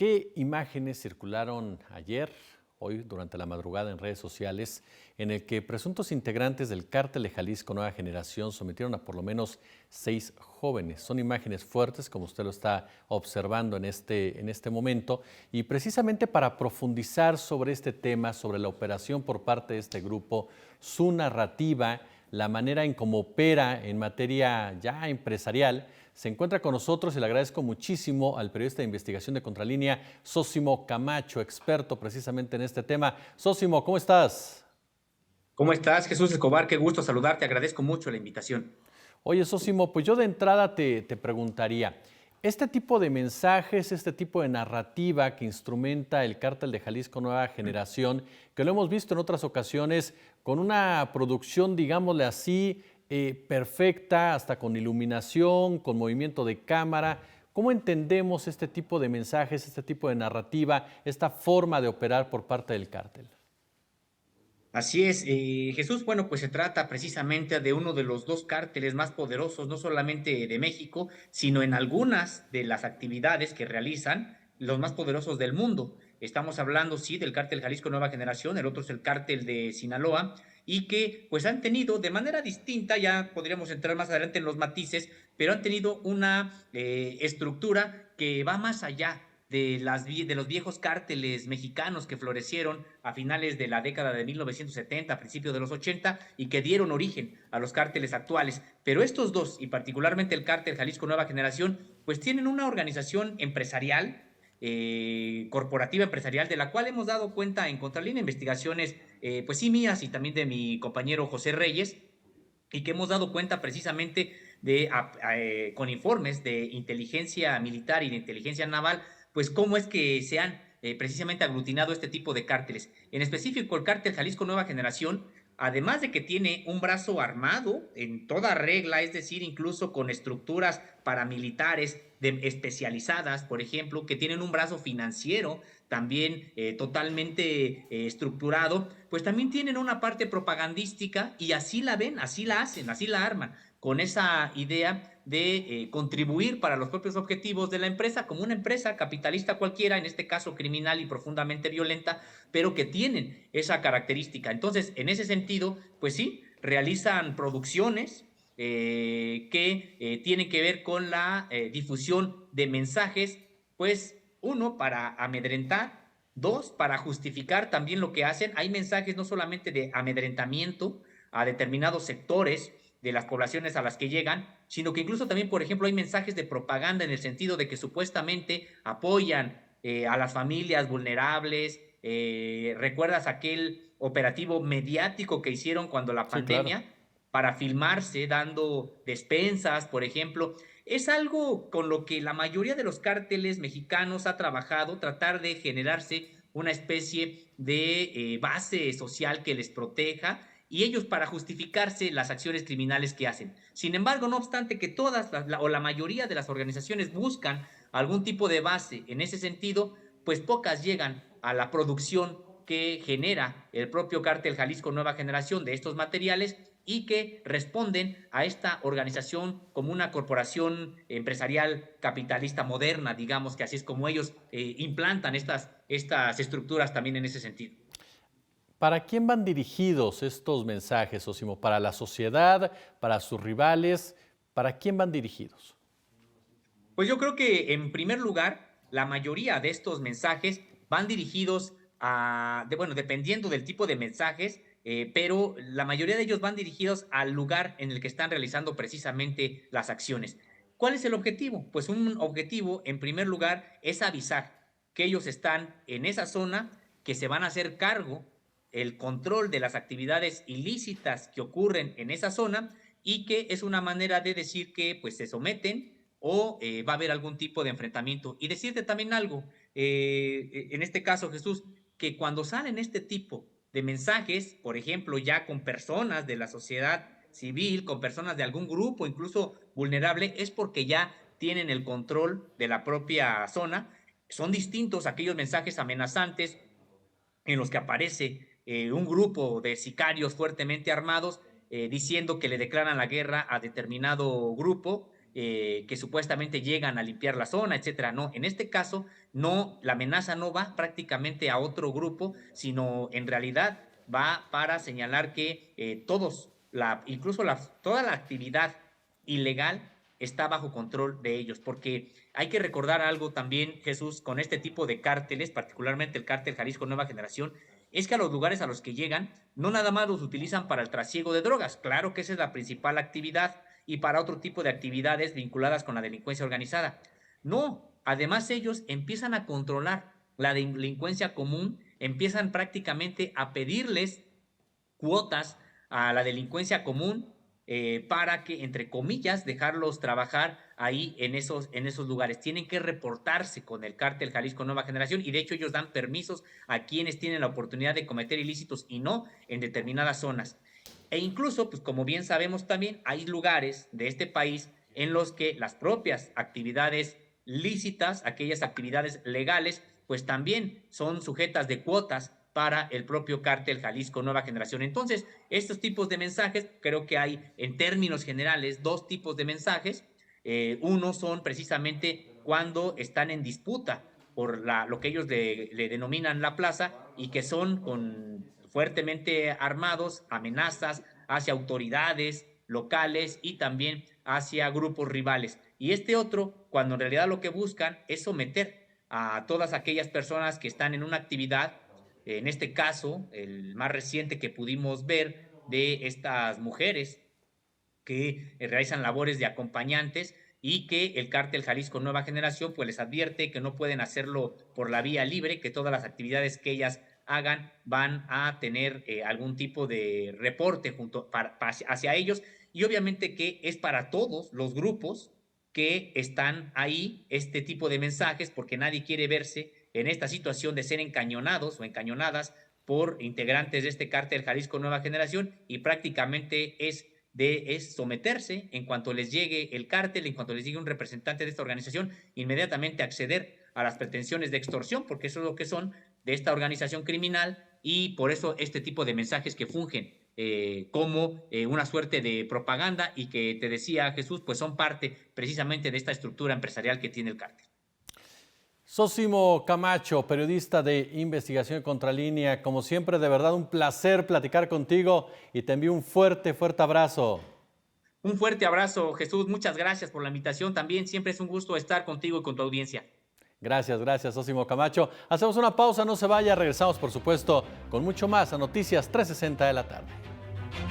¿Qué imágenes circularon ayer, hoy, durante la madrugada en redes sociales, en el que presuntos integrantes del Cártel de Jalisco Nueva Generación sometieron a por lo menos 6 jóvenes? Son imágenes fuertes, como usted lo está observando en este momento, y precisamente para profundizar sobre este tema, sobre la operación por parte de este grupo, su narrativa, la manera en cómo opera en materia ya empresarial, se encuentra con nosotros y le agradezco muchísimo al periodista de investigación de Contralínea, Zósimo Camacho, experto precisamente en este tema. Zósimo, ¿cómo estás? ¿Cómo estás, Jesús Escobar? Qué gusto saludarte, agradezco mucho la invitación. Oye, Zósimo, pues yo de entrada te preguntaría, este tipo de mensajes, este tipo de narrativa que instrumenta el Cártel de Jalisco Nueva Generación, que lo hemos visto en otras ocasiones con una producción, digámosle así, perfecta, hasta con iluminación, con movimiento de cámara. ¿Cómo entendemos este tipo de mensajes, este tipo de narrativa, esta forma de operar por parte del cártel? Así es, Jesús, bueno, pues se trata precisamente de uno de los dos cárteles más poderosos, no solamente de México, sino en algunas de las actividades que realizan los más poderosos del mundo. Estamos hablando, sí, del cártel Jalisco Nueva Generación, el otro es el cártel de Sinaloa, y que pues han tenido de manera distinta, ya podríamos entrar más adelante en los matices, pero han tenido una estructura que va más allá de los viejos cárteles mexicanos que florecieron a finales de la década de 1970, a principios de los 80, y que dieron origen a los cárteles actuales. Pero estos dos, y particularmente el cártel Jalisco Nueva Generación, pues tienen una organización empresarial, corporativa empresarial, de la cual hemos dado cuenta en Contralínea, investigaciones, pues sí, mías y también de mi compañero José Reyes, y que hemos dado cuenta precisamente con informes de inteligencia militar y de inteligencia naval, pues cómo es que se han precisamente aglutinado este tipo de cárteles. En específico, el cártel Jalisco Nueva Generación, además de que tiene un brazo armado en toda regla, es decir, incluso con estructuras paramilitares especializadas, por ejemplo, que tienen un brazo financiero también totalmente estructurado, pues también tienen una parte propagandística y así la ven, así la hacen, así la arman, con esa idea de contribuir para los propios objetivos de la empresa, como una empresa capitalista cualquiera, en este caso criminal y profundamente violenta, pero que tienen esa característica. Entonces, en ese sentido, pues sí, realizan producciones que tienen que ver con la difusión de mensajes, pues uno, para amedrentar, dos, para justificar también lo que hacen. Hay mensajes no solamente de amedrentamiento a determinados sectores de las poblaciones a las que llegan, sino que incluso también, por ejemplo, hay mensajes de propaganda en el sentido de que supuestamente apoyan a las familias vulnerables. ¿Recuerdas aquel operativo mediático que hicieron cuando la Sí, claro. pandemia para filmarse dando despensas, por ejemplo? Es algo con lo que la mayoría de los cárteles mexicanos ha trabajado, tratar de generarse una especie de base social que les proteja, y ellos para justificarse las acciones criminales que hacen. Sin embargo, no obstante que todas o la mayoría de las organizaciones buscan algún tipo de base en ese sentido, pues pocas llegan a la producción que genera el propio cártel Jalisco Nueva Generación de estos materiales, y que responden a esta organización como una corporación empresarial capitalista moderna, digamos que así es como ellos implantan estas estructuras también en ese sentido. ¿Para quién van dirigidos estos mensajes, Zósimo? ¿Para la sociedad? ¿Para sus rivales? ¿Para quién van dirigidos? Pues yo creo que en primer lugar, la mayoría de estos mensajes van dirigidos bueno, dependiendo del tipo de mensajes, pero la mayoría de ellos van dirigidos al lugar en el que están realizando precisamente las acciones. ¿Cuál es el objetivo? Pues un objetivo, en primer lugar, es avisar que ellos están en esa zona, que se van a hacer cargo el control de las actividades ilícitas que ocurren en esa zona, y que es una manera de decir que pues se someten o va a haber algún tipo de enfrentamiento. Y decirte también algo, en este caso, Jesús, que cuando salen este tipo de mensajes, por ejemplo, ya con personas de la sociedad civil, con personas de algún grupo, incluso vulnerable, es porque ya tienen el control de la propia zona. Son distintos aquellos mensajes amenazantes en los que aparece un grupo de sicarios fuertemente armados diciendo que le declaran la guerra a determinado grupo, que supuestamente llegan a limpiar la zona, etcétera. No, en este caso, no, la amenaza no va prácticamente a otro grupo, sino en realidad va para señalar que incluso toda la actividad ilegal está bajo control de ellos, porque hay que recordar algo también, Jesús, con este tipo de cárteles, particularmente el cártel Jalisco Nueva Generación, es que a los lugares a los que llegan, no nada más los utilizan para el trasiego de drogas, claro que esa es la principal actividad, y para otro tipo de actividades vinculadas con la delincuencia organizada. No, además ellos empiezan a controlar la delincuencia común, empiezan prácticamente a pedirles cuotas a la delincuencia común para que, entre comillas, dejarlos trabajar ahí en esos lugares. Tienen que reportarse con el cártel Jalisco Nueva Generación y de hecho ellos dan permisos a quienes tienen la oportunidad de cometer ilícitos y no en determinadas zonas. E incluso, pues como bien sabemos también, hay lugares de este país en los que las propias actividades lícitas, aquellas actividades legales, pues también son sujetas de cuotas para el propio cártel Jalisco Nueva Generación. Entonces, estos tipos de mensajes, creo que hay en términos generales dos tipos de mensajes. Uno son precisamente cuando están en disputa por lo que ellos le denominan la plaza y que son fuertemente armados, amenazas hacia autoridades locales y también hacia grupos rivales. Y este otro, cuando en realidad lo que buscan es someter a todas aquellas personas que están en una actividad, en este caso, el más reciente que pudimos ver de estas mujeres que realizan labores de acompañantes y que el cártel Jalisco Nueva Generación pues les advierte que no pueden hacerlo por la vía libre, que todas las actividades que ellas hagan van a tener algún tipo de reporte hacia ellos y obviamente que es para todos los grupos que están ahí este tipo de mensajes porque nadie quiere verse en esta situación de ser encañonados o encañonadas por integrantes de este cártel Jalisco Nueva Generación y prácticamente es someterse en cuanto les llegue el cártel, en cuanto les llegue un representante de esta organización, inmediatamente acceder a las pretensiones de extorsión, porque eso es lo que son de esta organización criminal y por eso este tipo de mensajes que fungen como una suerte de propaganda y que te decía Jesús, pues son parte precisamente de esta estructura empresarial que tiene el cártel. Sosimo Camacho, periodista de Investigación y Contralínea, como siempre, de verdad un placer platicar contigo y te envío un fuerte, fuerte abrazo. Un fuerte abrazo, Jesús. Muchas gracias por la invitación. También siempre es un gusto estar contigo y con tu audiencia. Gracias, Sosimo Camacho. Hacemos una pausa, no se vaya, regresamos, por supuesto, con mucho más a Noticias 360 de la tarde.